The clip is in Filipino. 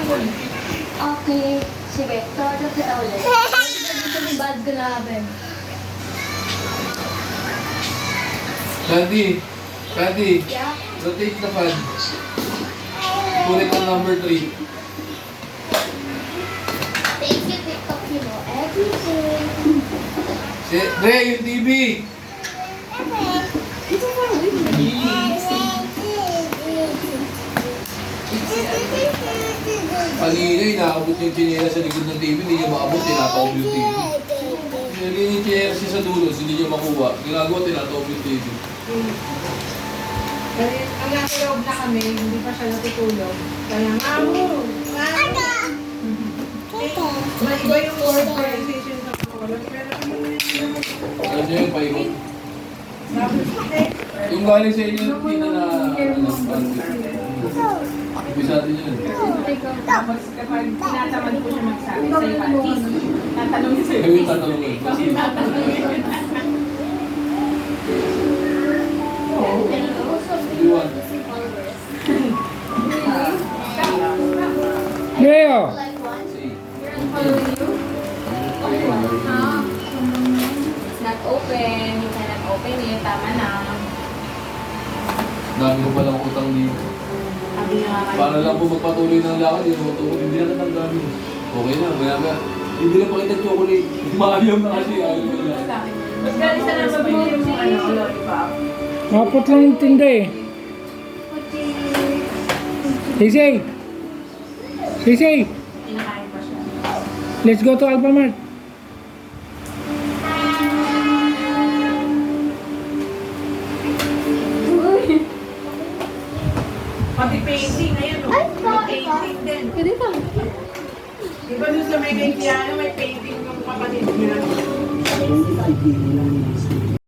Okay. Sige, tawag kita ulit. Gusto mo bad grabe. Candy, Yeah? rotate the fan. Put it on number 3. Thank you, TikTok, you know everything. Dre, yung TV! Kanina, inaabot yung chinela sa likod ng TV, hindi niya maabot, tinatawag yung TV. Nilagay yung chinela siya sa dulo, hindi niya makuha. Ginagawa, tinatawag yung TV. Ang nasa loob na kami, hindi pa siya natutulog. Kaya, Mamo! Iba yung word pronunciation sa colon. Pero Alam niyo yung paikot. Yung galing sa inyo, hindi na Ibig natin yun. tapos kapag tinatamad po siya magsabi sa'yo, Patis, tatanungin sa'yo. Kayo yung tatanungin. Kasi tatanungin. Iwan. Leo! Like one? Say. Following you? It's not open. You cannot open it. Tama na. Dami ko palang utang dito. Sabi nga kayo. Para lang po magpatuloy ng lakad, yung matulog, hindi na natanggalin. Okay na, maya. Hindi na pakita chocolate. Maayam na kasi, ayaw mo lang. Mas galing sa nang mabili yung lollipop. Kapot lang yung tinda eh. Sisay! Sisay! Kinakain pa siya. Let's go to Alphamart. Pati painting, ayun o. May painting din. Pwede ka. Di ba doon sa may piano, may painting yung kapatid niya?